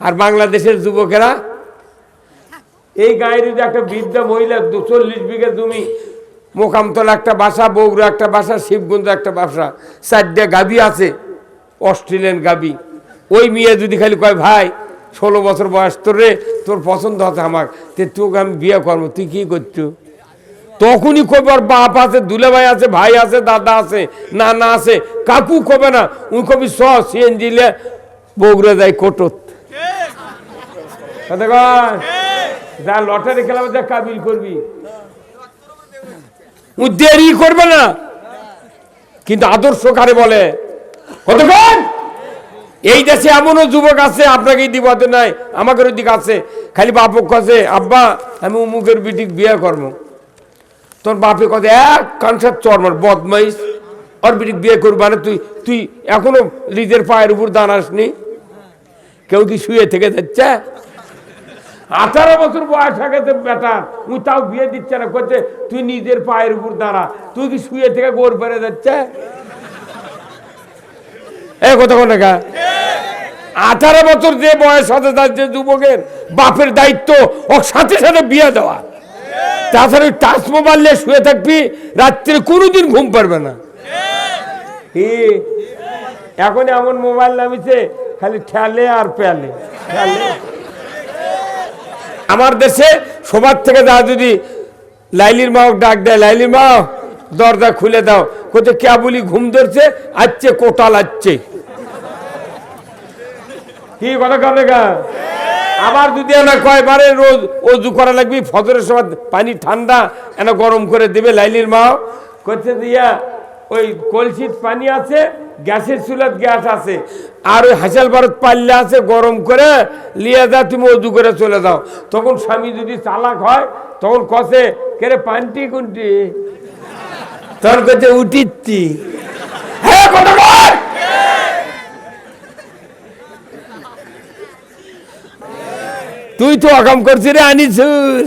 আর বাংলাদেশের যুবকেরা এই গায়ের একটা বৃদ্ধা মহিলা 40 বিঘা জমি, মোকামতলা একটা বাসা, বগুড়া একটা বাসা, শিবগঞ্জ একটা বাসা, 4টা গাভী আছে, অস্ট্রেলিয়ান গাভী। ওই মেয়ে যদি খালি কয় ভাই 16 বছর বয়স তোর রে, তোর পছন্দ হতো আমার, তোকে আমি বিয়ে করবো, তুই কি করছো? তখনই কবে ওর বাপ আছে, দুলে ভাই আছে, ভাই আছে, দাদা আছে, নানা আছে, কাকু কবে না, উনি কবি সিএনজি বগুড়া যায় কোটত, যা লটারি খেলাবে যা কাবিল করবি, দেরি করবে না। কিন্তু আদর্শ কারে বলে? কতক্ষণ এই দেশে এমনও যুবক আছে, আপনাকে দিবাদ নাই, আমাকে দিকে আছে, খালি বাপক আছে আব্বা আমি উমুকের বিটিক বিয়ে করবো, তোর বাপে কথা এক কানসার চরমার বদমাইশ, ওর বিটিক বিয়ে করবো মানে তুই এখনো নিজের পায়ের উপর দাঁড়াসনি। কেউ কি শুয়ে থেকে যাচ্ছে? 18 বছর বয়স হয়ে বেটা, তুই তাও বিয়ে দিচ্ছে না, করছে তুই নিজের পায়ের উপর দাঁড়া, তুই কি শুয়ে থেকে গোর পেরে যাচ্ছে? এ কথা কোন 18 বছর যে বয়স হতে যাচ্ছে যুবকের, বাপের দায়িত্ব ওর সাথে সাথে বিয়ে দেওয়া। তাছাড়া টাচ মোবাইল নিয়ে শুয়ে থাকবি, রাত্রে কোনোদিন ঘুম পারবে না। এখন এমন মোবাইল নামিছে খালি ঠেলে আর পেলে। আমার দেশে সবার থেকে যা যদি লাইলির মা ডাক দেয়, লাইলির মা দরজা খুলে দাও, কোথায় কে বলি ঘুম ধরছে, আসছে কোটাল আসছে, কি কথা করে গা। আবার যদি এনা কয়বারে রোজ অজু করা লাগবে, ফজরের সময় পানি ঠান্ডা এনা গরম করে দেবে, লাইলির মা করছে দিয়া ওই কলসির পানি আছে, গ্যাসের চুলাত গ্যাস আছে, আর ওই হাসাল ভারত পাল্লা আছে, গরম করে লিয়ে যা, তুমি অজু করে চলে যাও। তখন স্বামী যদি চালাক হয় তখন কষে কেরে পানটি কোনটি, তখন করছে উঠিচ্ছি। হ্যাঁ কথা বল, তুই তো অকাম করছিস রে আনিসুর,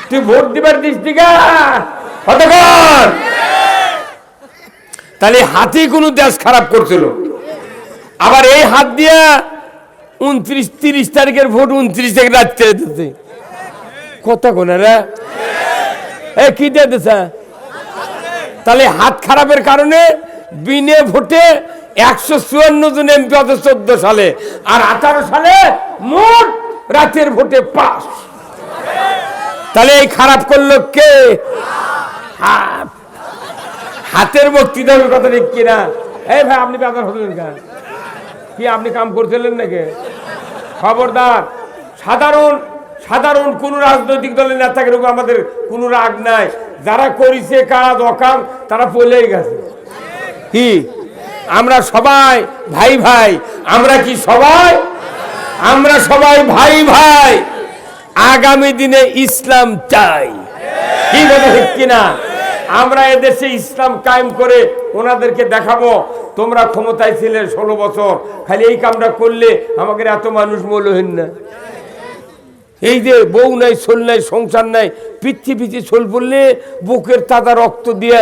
তুই ভোট দিবার দিস টিকা কতক্ষণ। তাহলে হাতি কোন দেশ খারাপ করছিল, আবার এই হাত দিয়া 29-30 তারিখের ভোট 29 তারিখ রাত্রে দিতে, কত কোনে রে কি দিয়ে দিছে। তাহলে হাত খারাপের কারণে বিনে ভোটে 154 জন এমপি হতো 14 সালে, আর 18 সালে মোট রাতের ভোটে পাস। তাহলে এই খারাপ করলো কে? হাতের বক্তৃতা কথা ঠিক কিনা? এই ভাই আপনি বেজার হলেন কেন? কি আপনি কাম করছিলেন নাকি? খবরদার, সাধারণ কোন রাজনৈতিক দলের নেতাদের উপর আমাদের কোনো রাগ নাই। যারা করেছে কাজ অকাম তারা পলেই গেছে। কি আমরা সবাই ভাই ভাই, আমরা কি সবাই, আমরা সবাই ভাই ভাই। আগামী দিনে ইসলাম চাই, কি কথা ঠিক কিনা? আমরা এদেশে ইসলাম কায়েম করে ওনাদেরকে দেখাবো তোমরা ক্ষমতায় ছিলে 16 বছর, খালি এই কামটা করলে আমাদের এত মানুষ মূল্যহীন না। এই যে বউ নাই, সোল নাই, সংসার নাই, পিচ্ছি সোল পড়লে বুকের তাজা রক্ত দিয়ে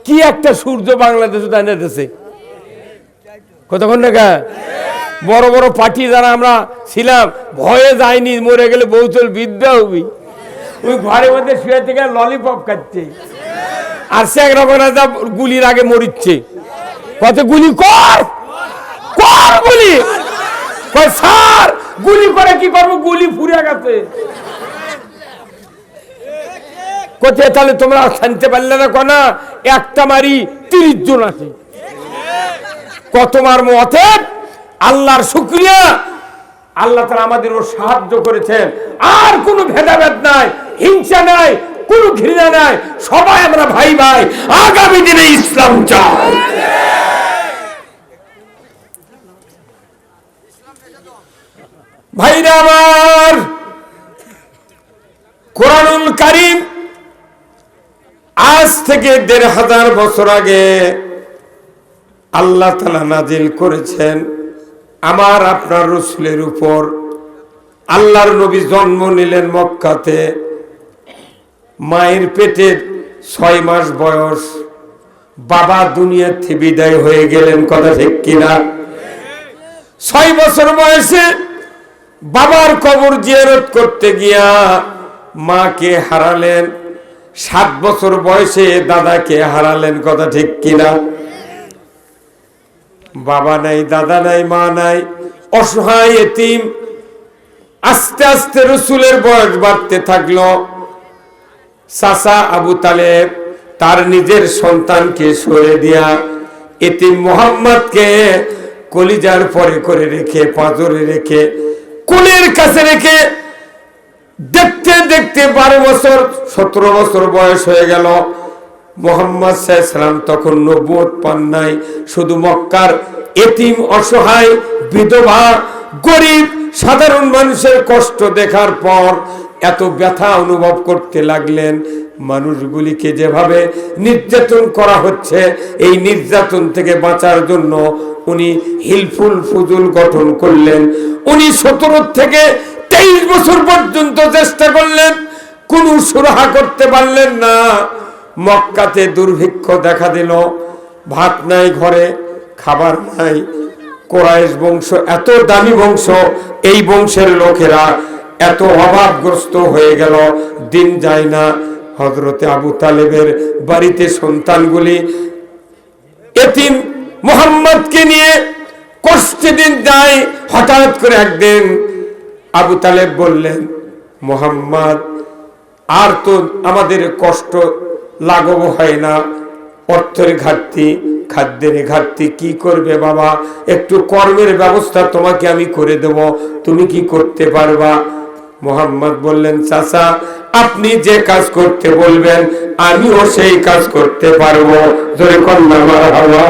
কি একটা সূর্য বাংলাদেশে দাঁড়িয়ে দিয়েছে। কতক্ষণ টাকা বড় বড় পার্টি যারা আমরা ছিলাম, ভয়ে যায়নি, মরে গেলে বউ চল বিদ্যা হবি, ওই ঘরের মধ্যে শুয়ে থেকে ললিপপ খাচ্ছে, আর শেখ রবীন্দ্র গুলির আগে মরিচ্ছে। কত গুলি কর গুলি স্যার, গুলি করে কি করবো, গুলি ফুরে গেছে কোথায়। তাহলে তোমরা শান্তি পারলে না কোনা, একটা মারি 30 জন আছে, কত মারমো। অতএব আল্লাহর শুকরিয়া, আল্লাহ তাআলা আমাদের ও সাহায্য করেছেন। আর কোনো ভেদাভেদ নাই, হিংসা নাই, কোনো ঘৃণা নাই, সবাই আমরা ভাই ভাই। আগামী দিনে ইসলাম চাই। ভাইরা আমার, কোরআনুল কারীম আজ থেকে 1500 বছর আগে আল্লাহ তাআলা নাজিল করেছেন আমার আপনার রাসূলের উপর। আল্লাহর নবী জন্ম নিলেন মক্কাতে, মায়ের পেটে 6 মাস বয়স, বাবা দুনিয়া থেকে বিদায় হয়ে গেলেন, কথা ঠিক কিনা? 6 বছর বয়সে বাবার কবর জিয়ারত করতে গিয়া মাকে হারালেন, 7 বছর বয়সে দাদাকে হারালেন। কথা ঠিক কিনা? বাবা নাই, দাদা নাই, মা নাই, অসহায় এতিম। আস্তে আস্তে রসুলের বয়স বাড়তে থাকলো। চাচা আবু তালেব তার নিজের সন্তানকে সরে দিয়া এতিম মুহাম্মদকে কলিজার পরে করে রেখে, পাঁজরে রেখে, কোলের কাছে রেখে দেখতে দেখতে 12 বছর 17 বছর বয়স হয়ে গেল। মুহাম্মদ সাল্লাল্লাহু আলাইহি সাল্লাম তখন নবুয়ত পান নাই। শুধু মক্কার এতিম, অসহায়, বিধবা, গরিব, সাধারণ মানুষের কষ্ট দেখার পর এত ব্যথা অনুভব করতে লাগলেন। মানুষগুলিকে যেভাবে নির্যাতন করা হচ্ছে, এই নির্যাতন থেকে বাঁচার জন্য উনি হিলফুল ফুজুল গঠন করলেন। উনি 17 থেকে 23 বছর পর্যন্ত চেষ্টা করলেন, কোনো সুরাহা করতে পারলেন না। মক্কাতে দুর্ভিক্ষ দেখা দিল, ভাত নাই ঘরে, খাবার নাই। কুরাইশ বংশ এত দামি বংশ, এই বংশের লোকেরা এত অভাবগ্রস্ত হয়ে গেল। দিন যায় না, হযরতে আবু তালেবের বাড়িতে সন্তানগুলি এতিম মুহাম্মদকে নিয়ে কষ্টে দিন যায়। হঠাৎ করে একদিন আবু তালেব বললেন, মুহাম্মদ আর তো আমাদের কষ্ট লাঘব হয় না, অর্থের ঘাটতি, খাদ্যের ঘাটতি, কি করবে বাবা? একটু কর্মের ব্যবস্থা তোমাকে আমি করে দেব, তুমি কি করতে পারবা? মুহাম্মদ বললেন, চাচা আপনি যে কাজ করতে বলবেন আমিও সেই কাজ করতে পারবো। জোরে কন্যা মারহাবা।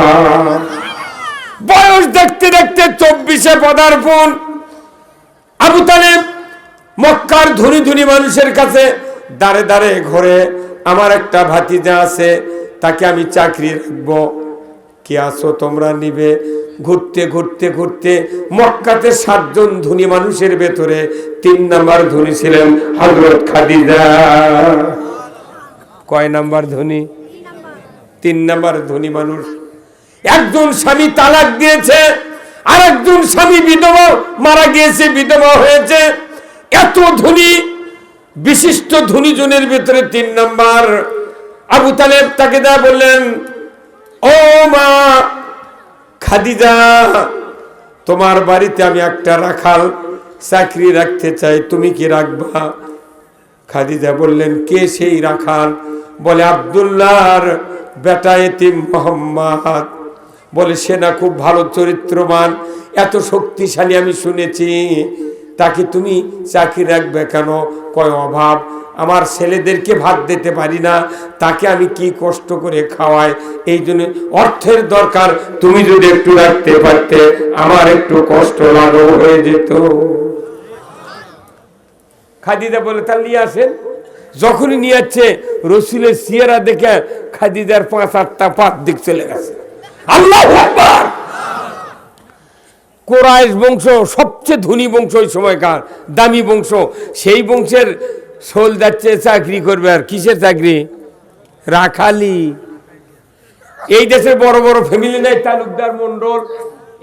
বয়স দেখতে দেখতে 24-এ পদার্পণ। আবু তালেব মক্কার ধনী ধনী মানুষের কাছে দাঁড়ে দাঁড়ে ঘরে, আমার একটা ভাতিজা আছে, তাকে আমি চাকরি রাখবো, কি আছো তোমরা নিবে? ঘুরতে ঘুরতে ঘুরতে মক্কাতে 7 জন ধনী মানুষের ভেতরে 3 নাম্বার ধনী ছিলেন হযরত খাদিজা। কয় নাম্বার ধনী? 3 নাম্বার ধনী মানুষ। একজন স্বামী তালাক দিয়েছে, আর একজন স্বামী বিধবা মারা গিয়েছে, বিধবা হয়েছে। এত ধনী, বিশিষ্ট ধনী জনের ভেতরে 3 নাম্বার। আবু তালেব তাকে দা বললেন, ও মা খাদিজা, তোমার বাড়িতে আমি একটা রাখাল চাকরি রাখতে চাই, তুমি কি রাখবা? খাদিজা বললেন, কে সেই রাখাল? বলে আব্দুল্লাহর বেটা এতিম মুহাম্মদ। বলে সে না খুব ভালো চরিত্রবান, এত শক্তিশালী আমি শুনেছি, তাকে তুমি চাকরি রাখবে কেন? কয় অভাব, আমার ছেলেদেরকে ভাত দিতে পারি না, তাকে আমি কি কষ্ট করে খাওয়াই, এই জন্য অর্থের দরকার, তুমি যদি একটু রাখতে পারতে আমার একটু কষ্ট লাঘব হয়ে যেত। খাদিজা বলে তাহলে নিয়ে আসেন। যখনই নিয়ে যাচ্ছে, রসুলের চেহারা দেখে খাদিজার 5-8টা পাত দিক চলে গেছে। আল্লাহু আকবার। কুরাইশ বংশ সবচেয়ে ধনী বংশ, ওই সময়কার দামি বংশ। সেই বংশের সোল যাচ্ছে চাকরি করবে, আর কিসের চাকরি? রাখালি। এই দেশের বড় বড় ফ্যামিলি নাই, তালুকদার মন্ডল,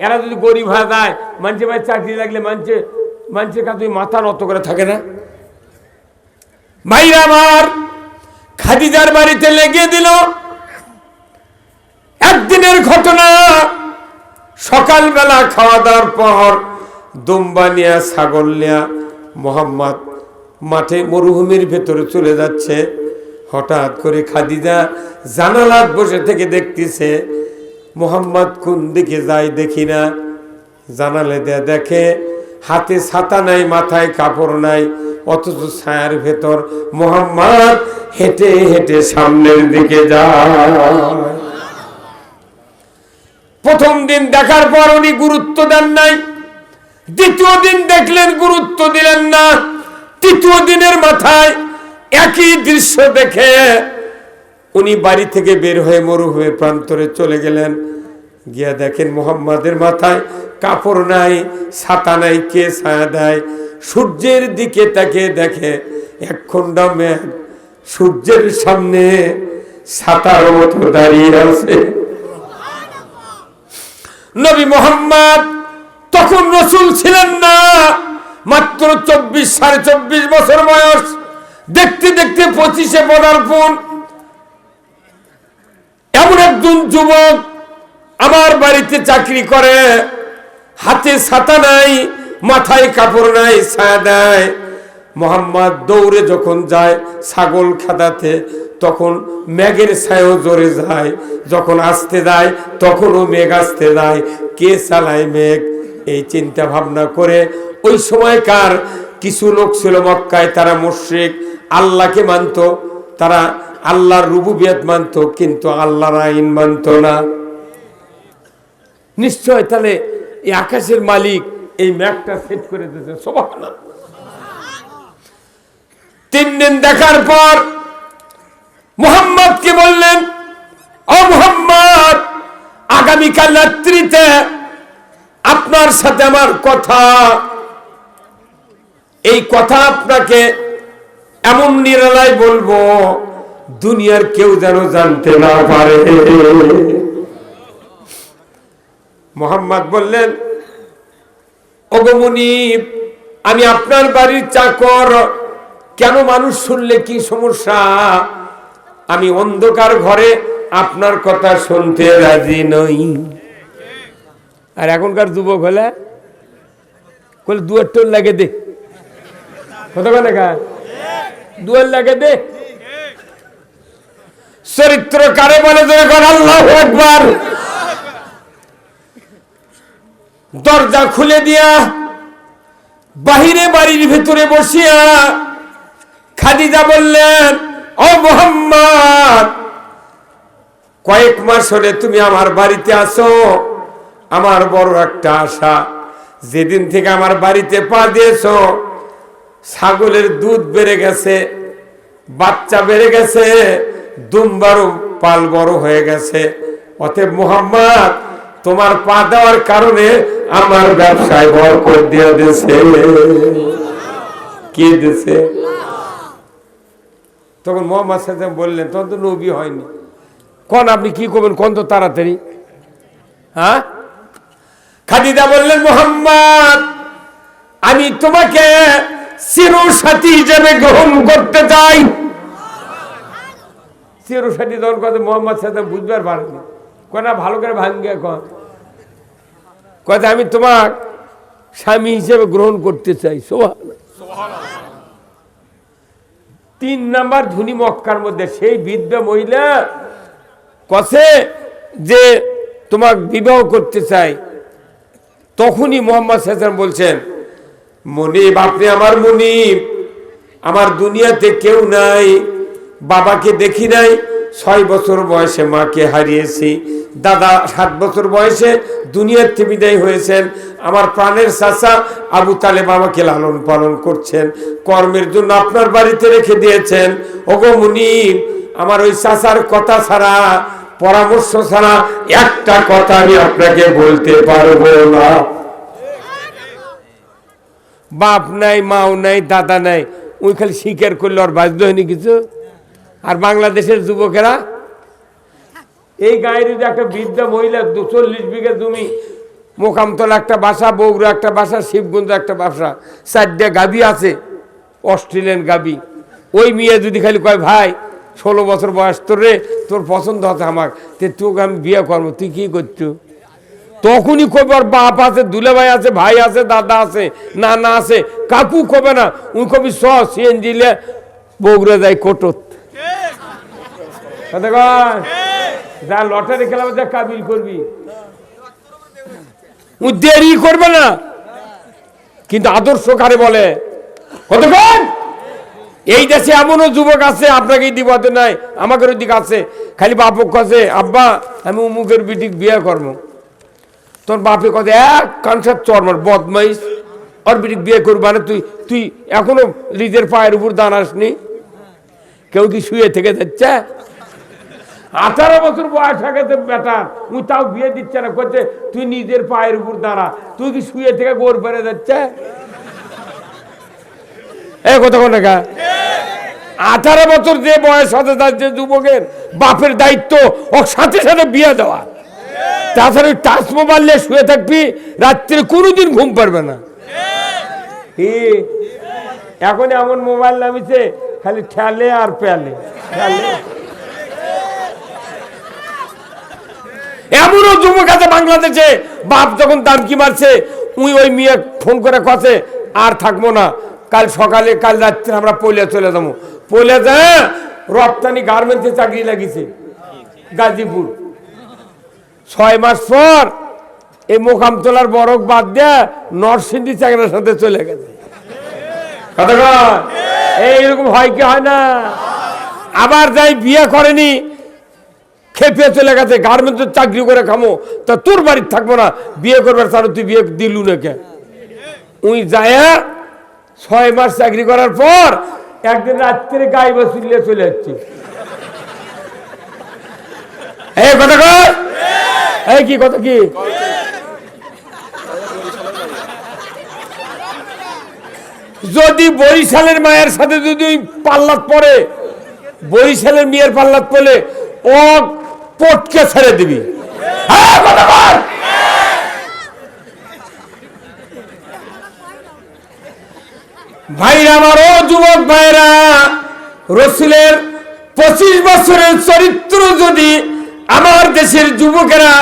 এরা যদি গরিব হয়ে যায়, মানুষের ভাই চাকরি লাগলে মানুষের কাছে মাথা নত করে থাকে না। ভাইরা আমার, খাদিজার বাড়িতে লেগে দিল। একদিনের ঘটনা, সকালবেলা খাওয়া দাওয়ার পর দুম্বা নিয়া, ছাগল নিয়া মুহাম্মদ মাঠে মরুভূমির ভেতরে চলে যাচ্ছে। হঠাৎ করে খাদিজা জানালাত বসে থেকে দেখতেছে মুহাম্মদ কোন দিকে যায় দেখি না। জানালে দেয়া দেখে হাতে ছাতা নাই, মাথায় কাপড় নাই, অথচ ছায়ার ভেতর মুহাম্মদ হেঁটে হেঁটে সামনের দিকে যায়। প্রথম দিন দেখার পর উনি গুরুত্ব দেন নাই, দ্বিতীয় দিন দেখলেন গুরুত্ব দিলেন না, তৃতীয় দিনের মাথায় একই দৃশ্য দেখে উনি বাড়ি থেকে বের হয়ে মরুভূমির প্রান্তরে চলে গেলেন। গিয়া দেখেন মুহাম্মাদের মাথায় কাপড় নাই, ছাতা নাই, কে ছায়া দেয়? সূর্যের দিকে তাকে দেখে এক খন্ডা মেঘ সূর্যের সামনে ছাতার মতো দাঁড়িয়ে আছে। নবী মুহাম্মদ তখন রাসূল ছিলেন না, মাত্র 24-24.5 বছর বয়স, দেখতে দেখতে 25-এ পদার্পণ। এমন একজন যুবক আমার বাড়িতে চাকরি করে, হাতে ছাতা নাই, মাথায় কাপড় নাই, ছায়া দেয়। মোহাম্মদ দৌড়ে যখন যায় ছাগল খেদাতে, তখন মেঘের ছায়াও জোরে যায়, যখন আসতে যায় তখনও মেঘ আসতে যায়। কে চালায় মেঘ? এই চিন্তা ভাবনা করে ওই সময়কার কিছু লোক ছিল মক্কায়, তারা মুশরিক, আল্লাহকে মানত, তারা আল্লাহর রুবুবিয়ত মানত, কিন্তু আল্লাহর আইন মানত না। নিশ্চয় তাহলে এই আকাশের মালিক এই মেঘটা সেট করে দিয়েছে। সুবহানাল্লাহ। 3 দিন দেখার পর মুহাম্মদকে বললেন, ও মুহাম্মদ, আগামীকাল রাত্রিতে আপনার সাথে আমার কথা, এই কথা আপনাকে এমন নিরালায় বলবো দুনিয়ার কেউ যেন জানতে না পারে। মুহাম্মদ বললেন, ওগো মুনিব, আমি আপনার বাড়ির চাকর, কেন মানুষ শুনলে কি সমস্যা? আমি অন্ধকার ঘরে আপনার কথা শুনতে রাজি নই। আর এখনকার যুবক হলে দুয়ার টোল লাগে দে, কতক্ষণ দুয়ার লাগে দে। চরিত্র কারে বলে? আল্লাহু আকবার। দরজা খুলে দিয়া বাহিরে বাড়ির ভিতরে বসিয়া খাদিজা বললেন, ও মুহাম্মদ, কয়েক মাস হলে তুমি আমার বাড়িতে আসো, আমার বড় একটা আশা। যেদিন থেকে আমার বাড়িতে পা দিয়েছো, ছাগলের দুধ বেড়ে গেছে, বাচ্চা বেড়ে গেছে, দুম্বারও পাল বড় হয়ে গেছে। অতএব মুহাম্মদ, তোমার পা দেওয়ার কারণে আমার ব্যবসায় বরকত দিয়ে দিয়েছে। কে দিয়েছে? তখন মুহাম্মদ সাল্লাল্লাহু আলাইহি ওয়াসাল্লাম বললেন, তখন তো নবী হয়নি, কোন আপনি কি করবেন কোন তো তাড়াতাড়ি। হ্যাঁ, খাদিজা বললেন, মুহাম্মদ, আমি তোমাকে চিরসাথী হিসেবে গ্রহণ করতে চাই। চিরসাথী যখন কথা মুহাম্মদ সাথে বুঝবার পারেনি, কোনা ভালো করে ভাঙ্গিয়া কথা, আমি তোমার স্বামী হিসেবে গ্রহণ করতে চাই। সুবহানাল্লাহ। 3 নাম্বার ধনী মক্কার মধ্যে সেই বিধবা মহিলা কসে যে তোমাকে বিবাহ করতে চাই। তখনই মুহাম্মদ সাল্লাল্লাহু আলাইহি ওয়াসাল্লাম বলছেন, মুনিব, আপনি আমার মুনিব, আমার দুনিয়াতে কেউ নাই, বাবাকে দেখি নাই, 6 বছর বয়সে মাকে হারিয়েছি, দাদা 7 বছর বয়সে দুনিয়ার থেকে বিদায় হয়েছেন, আমার প্রাণের চাচা আবু তালেব আমাকে লালন পালন করছেন, কর্মের জন্য আপনার বাড়িতে রেখে দিয়েছেন। ওগো মুনিব, আমার ওই চাচার কথা ছাড়া, পরামর্শ ছাড়া একটা কথা আমি আপনাকে বলতে পারবো না। বাপ নাই, মাও নাই, দাদা নাই, ওই খালি স্বীকার করলে আর বাধ্য হয়নি কিছু। আর বাংলাদেশের যুবকেরা এই গায়ের একটা বৃদ্ধা মহিলা 40 বিঘা জমি, মোকামতলা একটা বাসা, বগুড়া একটা বাসা, শিবগঞ্জ একটা বাসা, 4টা গাভী আছে, অস্ট্রেলিয়ান গাভী। ওই মেয়ে যদি খালি কয়, ভাই 16 বছর বয়স তোর রে, তোর পছন্দ হচ্ছে আমার, তোকে আমি বিয়ে করবো, তুই কি করছো? তখনই কবে ওর বাপ আছে, দুলাভাই আছে, ভাই আছে, দাদা আছে, নানা আছে, কাকু কবে না, উনি কবি সিএনজিলে বগুড়া যায় কোটত, যা লটারি খেলা যা কাবিল করবি, দেরি করবে না। কিন্তু আদর্শ কারে বলে? কতক্ষণ? এই দেশে এমনও যুবক আছে, আপনাকে দিবাতে নাই, আমাকে দিক আছে, খালি বাপক কাছে, আব্বা আমি উমুকের বিটিক বিয়ে করবো, তোর বাপে কথা এক কানসার চরমার বদমাইশ, ওর বিটিক বিয়ে করবা না, তুই এখনো নিজের পায়ের উপর দাঁড়াসনি। কেউ কি শুয়ে থেকে যাচ্ছে? 18 বছর বয়স হয়ে গেছে বেটা, তুই তাও বিয়ে দিচ্ছে না, করছে তুই নিজের পায়ের উপর দাঁড়া, তুই কি শুয়ে থেকে গোর পেরে যাচ্ছে? এই কতক্ষণ টাকা 18 বছর যে বয়স হতে যাচ্ছে যুবকের, বাপের দায়িত্ব ওর সাথে সাথে বিয়ে দেওয়া। তাছাড়া টাচ মোবাইল নিয়ে শুয়ে থাকবি, রাত্রে কোনোদিন ঘুম পারবে না। এখন এমন মোবাইল নামিছে খালি ঠেলে আর পেলে ঠেলে। এমনও যুবক আছে বাংলাদেশে, বাপ যখন দামকি মারছে ওই মেয়ে ফোন করে কছে আর থাকবো না, কাল সকালে কাল রাত্রে আমরা পলিয়া চলে যাবো। পলিয়া যায় রপ্তানি গার্মেন্টসে চাকরি লাগিয়েছে গাজীপুর। 6 মাস পর এই মোকামতলার বরফ বাদ দেয়া নরসিংদী চাকরির সাথে চলে গেছে। এইরকম হয় কি হয় না? আবার যাই বিয়ে করেনি, খেপে চলে গেছে গার্মেন্টসের চাকরি করে খামো, তা তোর বাড়ির থাকবো না, বিয়ে করবার ছাড়ো, তুই বিয়ে দিলু না কে? উই যায় 6 মাস চাকরি করার পর একদিন রাত্রে গায়ে বসিয়ে চলে যাচ্ছে। এই কথা কর, এই কি কথা কি? যদি বরিশালের মায়ের সাথে যদি পাল্লাত পড়ে, বরিশালের মেয়ের পাল্লাত পড়লে ও পটকে ছেড়ে দিবি। ভাইরা আমার, ও যুবক ভাইরা, রসুলের 25 বছরের চরিত্র যদি আমার দেশের যুবকেরা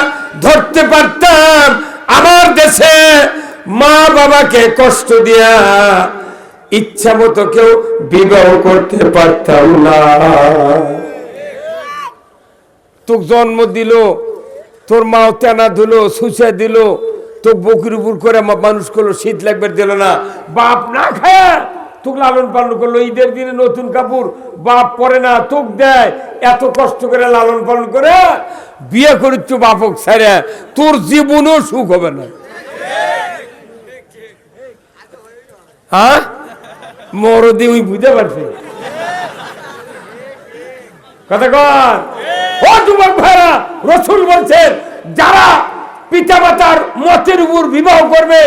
ধরতে পারতাম, আমার দেশে মা বাবাকে কষ্ট দিয়া ইচ্ছা মতো কেউ বিবাহ করতে পারতাম না। তোকে জন্ম দিল, তোর মাও তেনা দিল, সুচে দিল, তোকে বকুর উপর করে মানুষ করলো, শীত লাগবে দিল না, বাপ না খায় তোকে লালন পালন করলো। ঈদের দিনে নতুন কাপড় বাপ পরে না, তোকে দেয়, এত কষ্ট করে লালন পালন করে বিয়ে করিচ্ছ বাপক ছেড়ে, তোর জীবনও সুখ হবে না। হ্যাঁ, মরদি ওই বুঝতে পারছে কথা কর। ও যুবক ভাইরা, রসুল বলছেন যারা পিতা মাতার মতের উপর বিবাহ করবে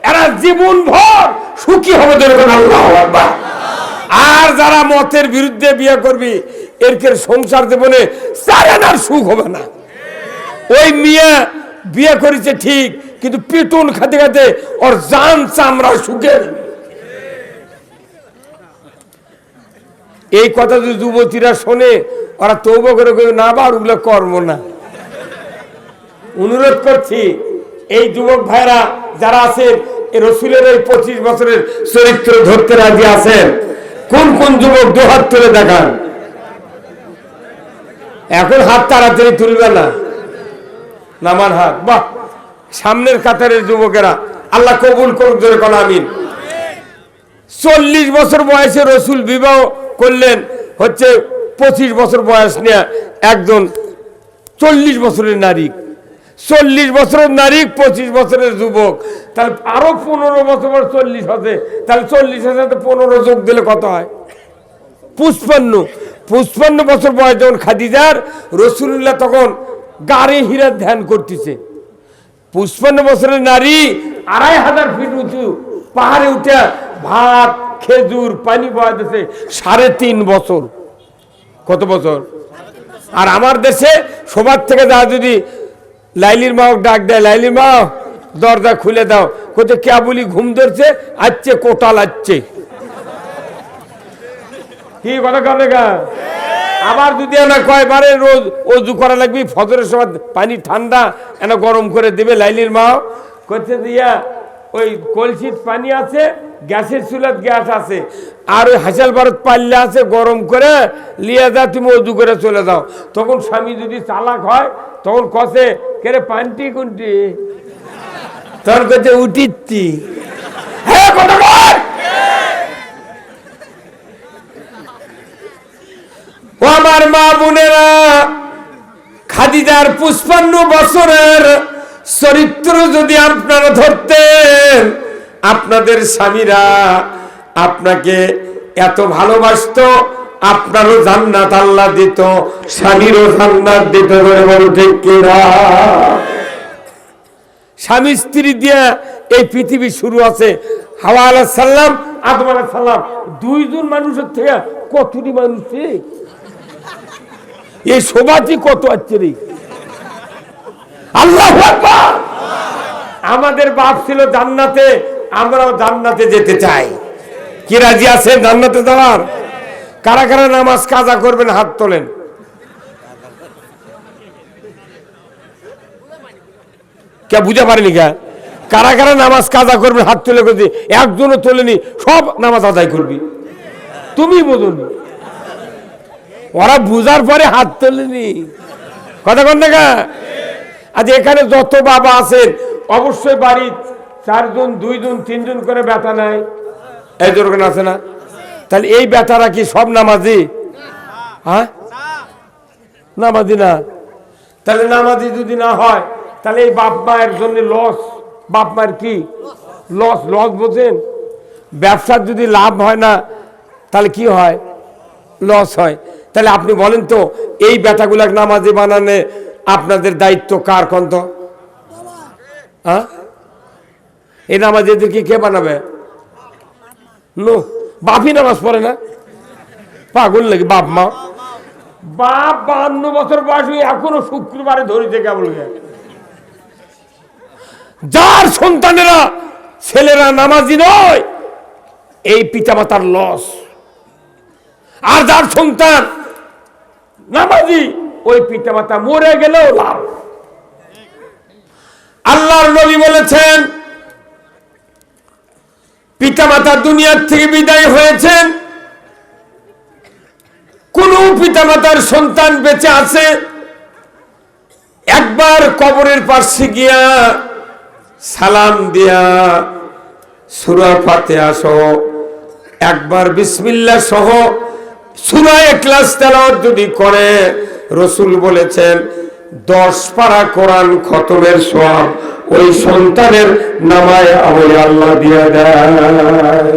এরা জীবন ভর সুখী হবে। আল্লাহু আকবার। আর যারা মতের বিরুদ্ধে বিয়ে করবি এর সংসার জীবনে চারানার সুখ হবে না। ওই মেয়ে বিয়ে করেছে ঠিক, কিন্তু পিটুন খাতে খাতে ওর জান চামড়া সুখে। এই কথা যদি যুবতীরা শোনে ওরা তওবা করে না, বা ওগুলো কর্ম না। অনুরোধ করছি এই যুবক ভাইরা যারা আছেন, রসুলের এই 25 বছরের চরিত্র ধরতে রাজি আছেন, কোন কোন যুবক দুহাত তুলে দেখান। এখন হাত তাড়াতাড়ি তুলবে না, নামান হাত। বাহ, সামনের কাতারের যুবকেরা আল্লাহ কবুল করুক, জোরে কোন আমিন। 40 বছর বয়সে রসুল বিবাহ করলেন, হচ্ছে 25 বছর বয়স নিয়ে একজন 40 বছরের নারী, 40 বছরের নারী 25 বছরের যুবক, তাহলে আরো 15 বছর পর 40 হতে, তাহলে 40-এর সাথে 15 যোগ দিলে কত হয়? 55 বছর বয়স যখন খাদিজার, রসুল্লাহ তখন গাড়ি হীরার ধ্যান করতেছে। 55 বছরের নারী 2500 ফিট উঁচু পাহাড়ে উঠে ভাত খেজুর পানি বয়া দিছে 3.5 বছর। কত বছর? আর আমার দেশে সবার থেকে যা যদি লাইলির মা ডাক দেয়, লাইলির মা দরজা খুলে দাও, কোথায় কে বলি ঘুম ধরছে, আসছে কোটাল আসছে, কি কথা কানে গা। আবার যদি এনা কয়বারে রোজ অজু করা লাগবে, ফজরের সময় পানি ঠান্ডা এনা গরম করে দিবে, লাইলির মা করছে দিয়া ওই কলসির পানি আছে, গ্যাসের চুলাত গ্যাস আছে, আর ওই হাসাল ভারত পাল্লা আছে, গরম করে লিয়ে যা, তুমি অজু করে চলে যাও। তখন স্বামী যদি চালাক হয় তখন কষে কেরে পানটি কোনটি, তখন কচ্ছে উঠিচ্ছি। হ্যাঁ কথা বল। ও আমার মা বোনেরা, খাদিজার 55 বছরের চরিত্র যদি আপনারা ধরতেন, আপনাদের স্বামীরা আপনাকে এত ভালোবাসতো, আপনারও জান্নাত আল্লাহ দিত, স্বামীরও জান্নাত দিত। ঠিক কিনা? স্বামী স্ত্রী দিয়ে এই পৃথিবী শুরু আছে। হাওয়া আলাইহিস সালাম, আদম আলাইহিস সালাম, দুইজন মানুষের থেকে কতটি মানুষ, এই শোভাটি কত আছে রে। আল্লাহু আকবার। আমাদের বাপ ছিল জান্নাতে, আমরাও জান্নাতে যেতে চাই। কি রাজি আছেন জান্নাতে যাওয়ার? কারা কারা নামাজ কাজা করবেন হাত তোলেন। কে বুঝতে পারেনি? কারা কারা নামাজ কাজা করবেন হাত তুলে করছি? একজনও তোলেনি, সব নামাজ আদায় করবি। তুমি বোঝনি, ওরা বুঝার পরে হাত তোলেনি। কথা কন না কা? আজ এখানে যত বাবা আছেন অবশ্যই বাড়ির 4 জন 2 জন 3 জন করে বেটা নাই, এই দরকার আছে না? তাহলে এই বেটারা কি সব নামাজি? হ্যাঁ, নামাজি না। তাহলে নামাজি যদি না হয় তাহলে এই বাপ মায়ের জন্য লস। বাপ মায়ের কি লস? লস বোঝেন? ব্যবসার যদি লাভ হয় না তাহলে কি হয়? লস হয়। তাহলে আপনি বলেন তো এই বেটাগুলা নামাজি বানানে আপনাদের দায়িত্ব কার? কোন তো হ্যাঁ, এই নামাজিদের কি কে বানাবে? নো, বাপই নামাজ পড়ে না। পাগল নাকি বাপ মা? বাপ 52 বছর বয়স এখনো শুক্রবারে ধরিতে কেবল। যার সন্তানেরা ছেলেরা নামাজি নয় এই পিতামাতার লস, আর যার সন্তান নামাজি ওই পিতামাতা মরে গেলেও লাভ। আল্লাহর নবী বলেছেন পিতামাতা দুনিয়ার থেকে বিদায় হয়েছেন, কোন পিতামাতার সন্তান বেঁচে আছে একবার কবরের পাশে গিয়া সালাম দিয়া সূরা ফাতিহা সহ একবার বিসমিল্লাহ সহ সূরা ইখলাস তেলাওয়াত যদি করে, রাসূল বলেছেন 10 পারা কোরআন খতমের সওয়াব ওই সন্তানের নামায় আমলে আল্লাহ দিয়া দেয়।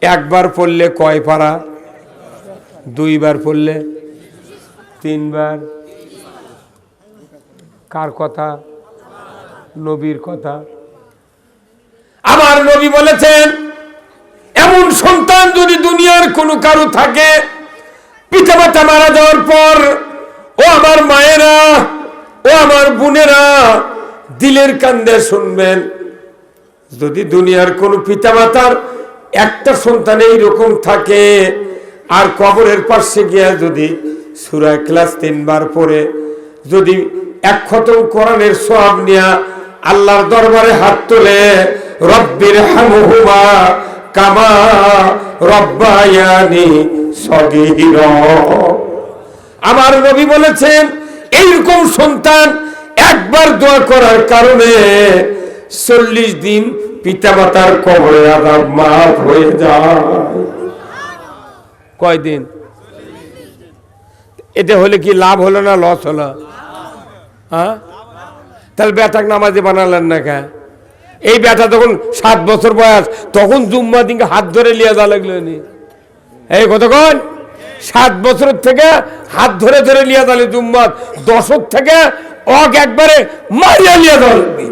একবার পড়লে কয় পারা? 2 বার পড়লে 3 বার। কার কথা? নবীর কথা। আমার নবী বলেছেন এমন সন্তান যদি দুনিয়ার কোনো কারো থাকে পিতামাতা মারা যাওয়ার পর, ও আমার মায়েরা, ও আমার বোনেরা দিলের কান্দে শুনবেন, যদি দুনিয়ার কোনো পিতামাতার একটা সন্তান এইরকম থাকে আর কবরের পাশে গিয়া যদি সূরা ইখলাস 3 বার পড়ে যদি 1 খতম কোরআনের সওয়াব নিয়া আল্লাহর দরবারে হাত তোলে, রব্বির হামহুমা কামা রব্বায়ানি সগীরা। আমার নবী বলেছেন এইরকম সন্তান একবার দোয়া করার কারণে 40 দিন পিতামাতার কবরে আযাব মাফ হয়ে যায়। কয়দিন? এটা হলে কি লাভ হলো না লস হলো? হ্যাঁ, তাহলে বেটাকে নামাজি বানালেন না কেন? এই বেটা তখন 7 বছর বয়স, তখন জুম্মা দিনকে হাত ধরে লিয়া যা লাগলো নি। এই কতক্ষণ 7 বছরের থেকে হাত ধরে ধরে লিয়া যালে জুম্মা, 10 থেকে অক একবারে মারিয়া লিয়া যাওয়া লাগবে।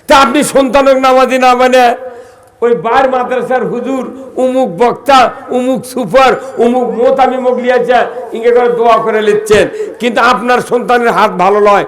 তা আপনি সন্তানক নামাজি না মানে ওই বার মাদ্রাসার হুজুর উমুক বক্তা উমুক সুপার উমুক মোতামি মুখ লিয়াছে ইঙ্গে করে দোয়া করে লিখছেন, কিন্তু আপনার সন্তানের হাত ভালো নয়।